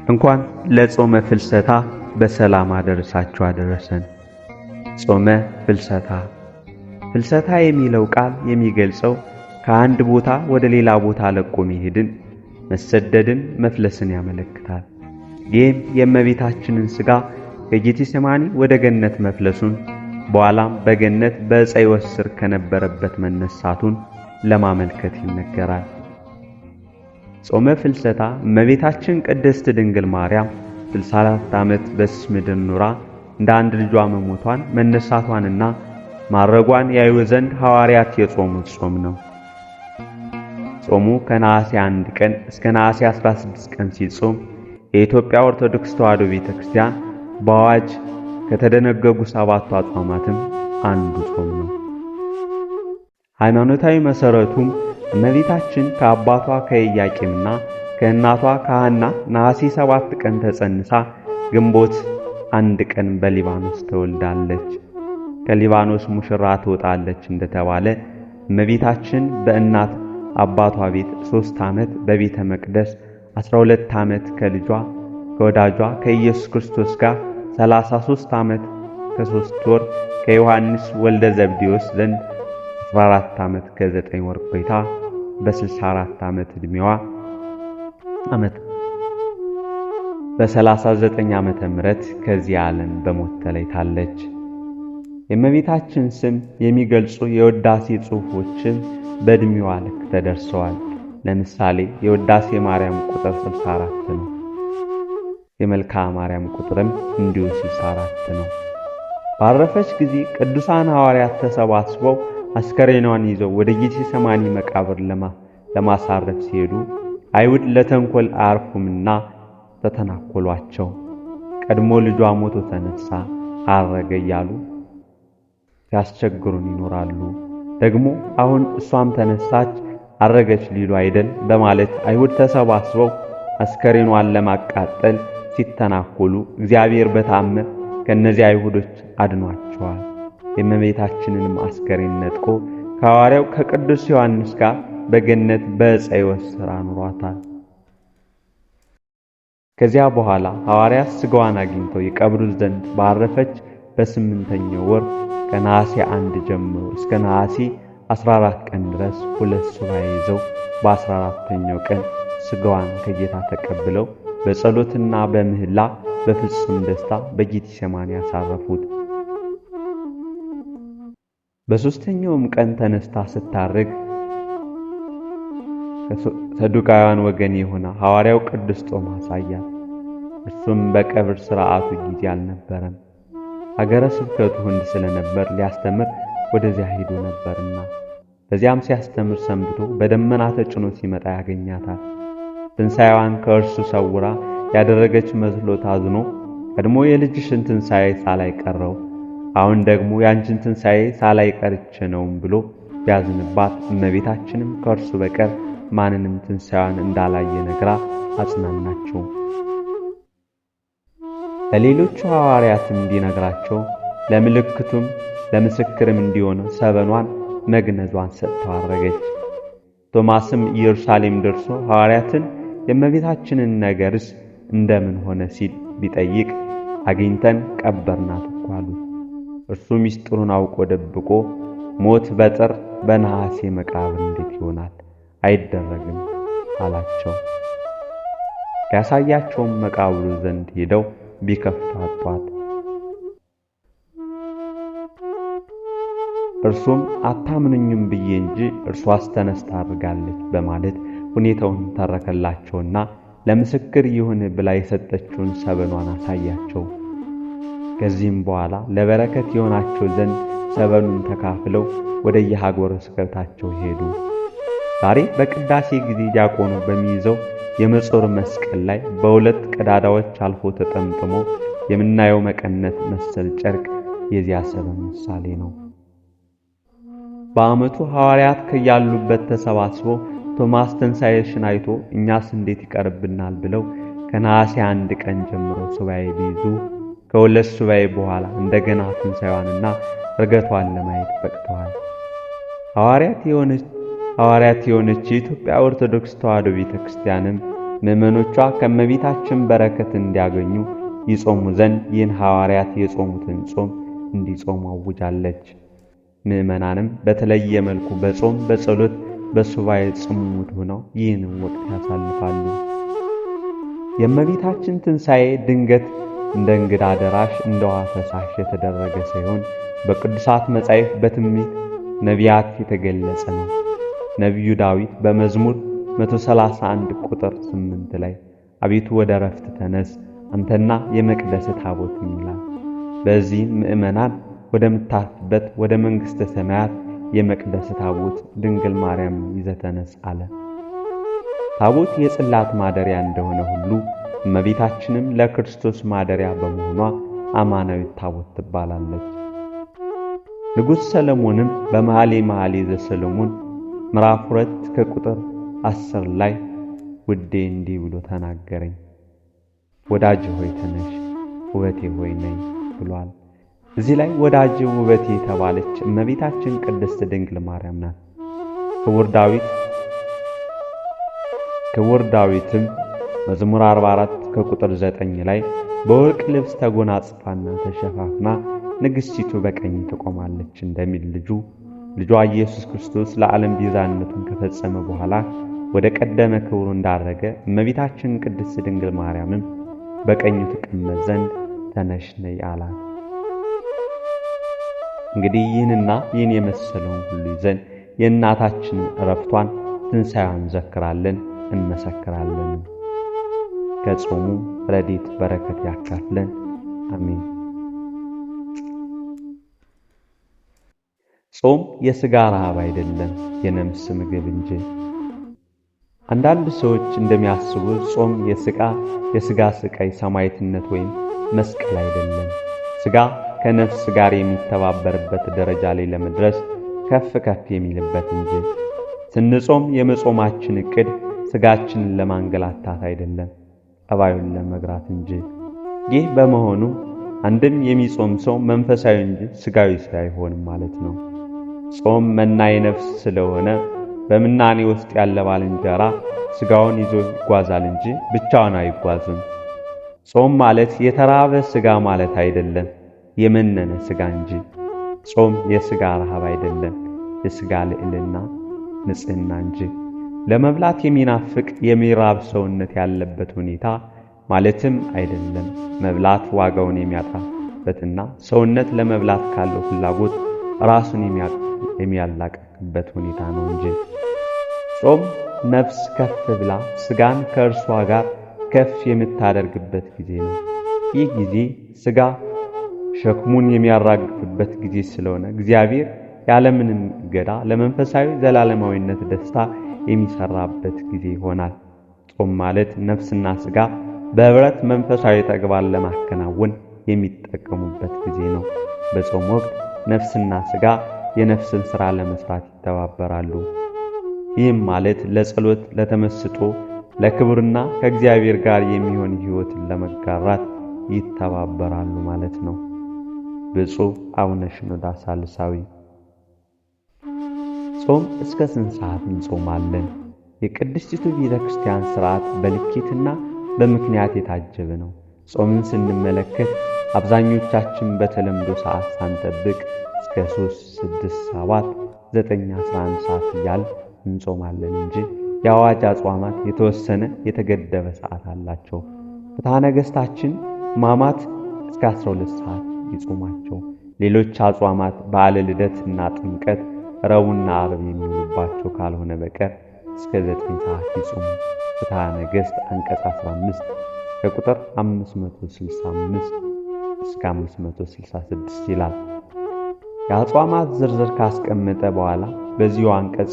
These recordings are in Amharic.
እንኳን ለጾመ ፍልሰታ በሰላም አደረሳችሁ አደረሰን። ጾመ ፍልሰታ። ፍልሰታ የሚለው ቃል የሚገልጸው ከአንድ ቦታ ወደ ሌላ ቦታ ለቆ መሄድን፣ መሰደድን፣ መፍለስን ያመለክታል። ይህም የእመቤታችንን ሥጋ ከጌቴሴማኒ ወደ ገነት መፍለሱን በኋላም በገነት በዕፀ ሕይወት ሥር ከነበረበት መነሳቱን ለማመልከት ይነገራል። ጾመ ፍልሰታ እመቤታችን ቅድስት ድንግል ማርያም 64 ዓመት በዚች ምድር ኑራ እንደ አንድ ልጇ መሞቷን መነሳቷንና ማረጓን ያዩ ዘንድ ሐዋርያት የጾሙት ጾም ነው። ጾሙ ከነሐሴ 1 ቀን እስከ ነሐሴ 16 ቀን ሲጾም የኢትዮጵያ ኦርቶዶክስ ተዋሕዶ ቤተክርስቲያን በአዋጅ ከተደነገጉ 7ቱ አጽዋማትም አንዱ ጾም ነው። ሃይማኖታዊ መሠረቱም እመቤታችን ከአባቷ ከኢያቄምና ከእናቷ ከሐና ነሐሴ 7 ቀን ተጸንሳ ግንቦት 1 ቀን በሊባኖስ ተወልዳለች። ከሊባኖስ ሙሽራ ትወጣለች እንደተባለ እመቤታችን በእናት አባቷ ቤት 3 ዓመት በቤተ መቅደስ 12 ዓመት ከልጇ ከወዳጇ ከኢየሱስ ክርስቶስ ጋር 33 ዓመት ከ3 ወር ከዮሐንስ ወልደ ዘብዴዎስ ዘንድ 14 ዓመት ከ9 ወር ቆይታ በ64 ዓመት ዕድሜዋ በ39 ዓመተ ምህረት ከዚህ ዓለም በሞት ተለይታለች። የእመቤታችን ስም የሚገልጹ የውዳሴ ጽሑፎችም በዕድሜዋ ልክ ተደርሰዋል። ለምሳሌ የውዳሴ ማርያም ቁጥር 64 ነው። የመልክዓ ማርያም ቁጥርም እንዲሁ 64 ነው። ባረፈች ጊዜ ቅዱሳን ሐዋርያት ተሰባስበው አስከሬኗን ይዘው ወደ ጌቴሴማኒ መቃብር ለማሳረፍ ሲሄዱ አይሁድ ለተንኮል አያርፉምና ተተናኮሏቸው። ቀድሞ ልጇ ሞቶ ተነሳ አረገ እያሉ ሲያስቸግሩን ይኖራሉ። ደግሞ አሁን እሷም ተነሳች አረገች ሊሉ አይደል በማለት አይሁድ ተሰባስበው አስከሬኗን ለማቃጠል ሲተናኮሉ እግዚአብሔር በተአምር ከእነዚህ አይሁዶች አድኗቸዋል። የእመቤታችንንም አስከሬን ነጥቆ ከሐዋርያው ከቅዱስ ዮሐንስ ጋር በገነት በዕፀ ሕይወት ሥር አኑሯታል። ከዚያ በኋላ ሐዋርያት ሥጋዋን አግኝተው የቀብሩት ዘንድ ባረፈች በ8ኛው ወር ከነሐሴ 1 ጀምሮ እስከ ነሐሴ 14 ቀን ድረስ 2 ሱባዔ ይዘው በ14ኛው ቀን ሥጋዋን ከጌታ ተቀብለው በጸሎትና በምህላ በፍጹም ደስታ በጌቴሴማኒ ያሳረፉት። በሦስተኛውም ቀን ተነስታ ስታርግ ከሰዱቃውያን ወገን የሆነ ሐዋርያው ቅዱስ ቶማስ አያት። እርሱም በቀብር ሥርዓቱ ጊዜ አልነበረም፣ ሀገረ ስብከቱ ህንድ ስለነበር ሊያስተምር ወደዚያ ሄዶ ነበርና፣ በዚያም ሲያስተምር ሰንብቶ በደመና ተጭኖ ሲመጣ ያገኛታል። ትንሣኤዋን ከእርሱ ሰውራ ያደረገች መስሎት አዝኖ ቀድሞ የልጅሽን ትንሣኤ ሳላይ ቀረው፣ አሁን ደግሞ ያንቺን ትንሣኤ ሳላይ ቀርቼ ነውም ብሎ ቢያዝንባት እመቤታችንም ከእርሱ በቀር ማንንም ትንሣኤዋን እንዳላየ ነግራ አጽናናቸው። ለሌሎቹ ሐዋርያትም እንዲነግራቸው ለምልክቱም ለምስክርም እንዲሆን ሰበኗን መግነዟን ሰጥተው አረገች። ቶማስም ኢየሩሳሌም ደርሶ ሐዋርያትን የእመቤታችንን ነገርስ እንደምን ሆነ ሲል ቢጠይቅ አግኝተን ቀበርናት እኮ አሉት። እርሱ ምስጢሩን አውቆ ደብቆ ሞት በጥር በነሐሴ መቃብር እንዴት ይሆናል? አይደረግም አላቸው። ያሳያቸውም መቃብሩ ዘንድ ሄደው ቢከፍቱ አጧት። እርሱም አታምኑኝም ብዬ እንጂ እርሷስ ተነስታ አድርጋለች በማለት ሁኔታውን ተረከላቸውና ለምስክር ይሁን ብላ የሰጠችውን ሰበኗን አሳያቸው። ከዚህም በኋላ ለበረከት የሆናቸው ዘንድ ሰበኑን ተካፍለው ወደ የሀገረ ስብከታቸው ሄዱ። ዛሬ በቅዳሴ ጊዜ ዲያቆኑ በሚይዘው የመጾር መስቀል ላይ በሁለት ቀዳዳዎች አልፎ ተጠምጥሞ የምናየው መቀነት መሰል ጨርቅ የዚያ ሰበን ምሳሌ ነው። በዓመቱ ሐዋርያት ከያሉበት ተሰባስበው ቶማስ ትንሣኤሽን አይቶ እኛስ እንዴት ይቀርብናል ብለው ከነሐሴ 1 ቀን ጀምሮ ሱባዔ ቢይዙ ከሁለት ሱባዔ በኋላ እንደገና ትንሣኤዋንና ዕርገቷን ለማየት በቅተዋል። ሐዋርያት የሆነች የኢትዮጵያ ኦርቶዶክስ ተዋሕዶ ቤተክርስቲያንም ምዕመኖቿ ከእመቤታችን በረከት እንዲያገኙ ይጾሙ ዘንድ ይህን ሐዋርያት የጾሙትን ጾም እንዲጾሙ አውጃለች። ምዕመናንም በተለየ መልኩ በጾም በጸሎት በሱባኤ ጽሙድ ሆነው ይህንን ወቅት ያሳልፋሉ። የእመቤታችን ትንሣኤ ድንገት እንደ እንግዳ ደራሽ እንደ ውሃ ፈሳሽ የተደረገ ሳይሆን በቅዱሳት መጻሕፍት በትንቢት ነቢያት የተገለጸ ነው። ነቢዩ ዳዊት በመዝሙር 131 ቁጥር 8 ላይ አቤቱ ወደ ዕረፍት ተነስ አንተና የመቅደስ ታቦት ይላል። በዚህም ምዕመናን ወደምታርፍበት ወደ መንግሥተ ሰማያት የመቅደስ ታቦት ድንግል ማርያም ይዘህ ተነስ አለ። ታቦት የጽላት ማደሪያ እንደሆነ ሁሉ እመቤታችንም ለክርስቶስ ማደሪያ በመሆኗ አማናዊት ታቦት ትባላለች። ንጉሥ ሰለሞንም በመኃልየ መኃልይ ዘሰሎሞን ምዕራፍ 2 ከቁጥር 10 ላይ ውዴ እንዲህ ብሎ ተናገረኝ፣ ወዳጄ ሆይ ተነሽ፣ ውበቴ ሆይ ነይ ብሏል። እዚህ ላይ ወዳጄ ውበቴ የተባለች እመቤታችን ቅድስት ድንግል ማርያም ናት። ክቡር ዳዊትም መዝሙር 44 ከቁጥር 9 ላይ በወርቅ ልብስ ተጎናጽፋና ተሸፋፍና ንግሥቲቱ በቀኝ ትቆማለች እንደሚል ልጇ ኢየሱስ ክርስቶስ ለዓለም ቤዛነቱን ከፈጸመ በኋላ ወደ ቀደመ ክብሩ እንዳረገ እመቤታችን ቅድስት ድንግል ማርያምም በቀኙ ትቀመጥ ዘንድ ተነሽ ነይ አላት። እንግዲህ ይህንና ይህን የመሰለውን ሁሉ ይዘን የእናታችንን ዕረፍቷን ትንሣኤዋን እንዘክራለን እንመሰክራለን። ከጾሙ ረድኤት በረከት ያካፍለን፣ አሜን። ጾም የሥጋ ረሃብ አይደለም የነፍስ ምግብ እንጂ። አንዳንድ ሰዎች እንደሚያስቡት ጾም የሥጋ ስቃይ ሰማዕትነት ወይም መስቀል አይደለም። ሥጋ ከነፍስ ጋር የሚተባበርበት ደረጃ ላይ ለመድረስ ከፍ ከፍ የሚልበት እንጂ። ስንጾም የመጾማችን ዕቅድ ሥጋችንን ለማንገላታት አይደለም፣ ጠባዩን ለመግራት እንጂ። ይህ በመሆኑ አንድም የሚጾም ሰው መንፈሳዊ እንጂ ሥጋዊ ሳይሆን ማለት ነው። ጾም መናዬ ነፍስ ስለሆነ በምናኔ ውስጥ ያለ ባልንጀራ ሥጋውን ይዞ ይጓዛል እንጂ ብቻውን አይጓዝም። ጾም ማለት የተራበ ሥጋ ማለት አይደለም፣ የመነነ ሥጋ እንጂ። ጾም የሥጋ ረሃብ አይደለም፣ የሥጋ ልዕልና ንጽሕና እንጂ። ለመብላት የሚናፍቅ የሚራብ ሰውነት ያለበት ሁኔታ ማለትም አይደለም። መብላት ዋጋውን የሚያጣበትና ሰውነት ለመብላት ካለው ፍላጎት ራሱን የሚያላቅቅበት ሁኔታ ነው እንጂ። ጾም ነፍስ ከፍ ብላ ሥጋን ከእርሷ ጋር ከፍ የምታደርግበት ጊዜ ነው። ይህ ጊዜ ሥጋ ሸክሙን የሚያራግፍበት ጊዜ ስለሆነ እግዚአብሔር ያለምንም ገዳ ለመንፈሳዊ ዘላለማዊነት ደስታ የሚሰራበት ጊዜ ይሆናል። ጾም ማለት ነፍስና ሥጋ በኅብረት መንፈሳዊ ተግባር ለማከናወን የሚጠቀሙበት ጊዜ ነው። በጾም ወቅት ነፍስና ሥጋ የነፍስን ሥራ ለመስራት ይተባበራሉ። ይህም ማለት ለጸሎት፣ ለተመስጦ፣ ለክብርና ከእግዚአብሔር ጋር የሚሆን ሕይወትን ለመጋራት ይተባበራሉ ማለት ነው። ብፁዕ አቡነ ሽኖዳ ሳልሳዊ። ጾም እስከ ስንት ሰዓት እንጾማለን? የቅድስቲቱ ቤተ ክርስቲያን ሥርዓት በልኬትና በምክንያት የታጀበ ነው። ጾምን ስንመለከት አብዛኞቻችን በተለምዶ ሰዓት ሳንጠብቅ እስከ 3፣ 6፣ 7፣ 9፣ 11 ሰዓት እያል እንጾማለን እንጂ የአዋጅ አጽዋማት የተወሰነ የተገደበ ሰዓት አላቸው። ፍትሐ ነገሥታችን ሕማማት እስከ 12 ሰዓት ይጾማቸው። ሌሎች አጽዋማት በዓለ ልደትና ጥምቀት፣ ረቡዕና ዓርብ የሚውሉባቸው ካልሆነ በቀር እስከ 9 ሰዓት ይጾሙ። ፍትሐ ነገሥት አንቀጽ 15 ከቁጥር 565 እስከ 566 ይላል። የአጽዋማት ዝርዝር ካስቀመጠ በኋላ በዚሁ አንቀጽ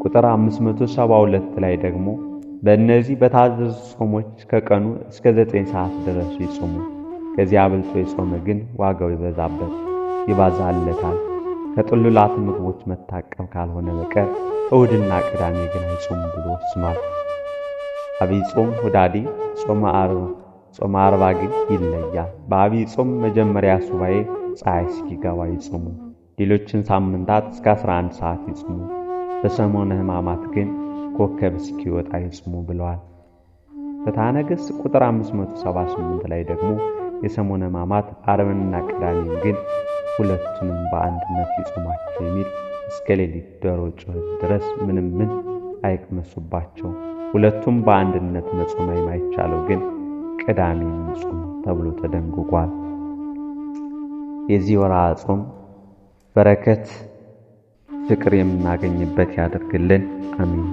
ቁጥር 572 ላይ ደግሞ በእነዚህ በታዘዙ ጾሞች ከቀኑ እስከ 9 ሰዓት ድረስ ይጾሙ። ከዚያ አብልጦ የጾመ ግን ዋጋው ይባዛለታል። ከጥሉላት ምግቦች መታቀብ ካልሆነ በቀር እሁድና ቅዳሜ ግን አይጾም ብሎ ወስኗል። አብይ ጾም ሁዳዴ፣ ጾመ አርባ ግን ይለያል። በአብይ ጾም መጀመሪያ ሱባኤ ፀሐይ እስኪገባ ይጾሙ። ሌሎችን ሳምንታት እስከ 11 ሰዓት ይጾሙ። በሰሞነ ሕማማት ግን ኮከብ እስኪወጣ ይጾሙ ብለዋል። ፍትሐ ነገሥት ቁጥር 578 ላይ ደግሞ የሰሙነ ሕማማት ዓርብንና ቅዳሜን ግን ሁለቱንም በአንድነት ይጾማቸው የሚል እስከ ሌሊት ዶሮ ጩኸት ድረስ ምንም አይቅመሱባቸው። ሁለቱም በአንድነት መጾም የማይቻለው ግን ቅዳሜን ጾም ተብሎ ተደንግጓል። የዚህ ወርሃ ጾም በረከት ፍቅር የምናገኝበት ያደርግልን። አሜን።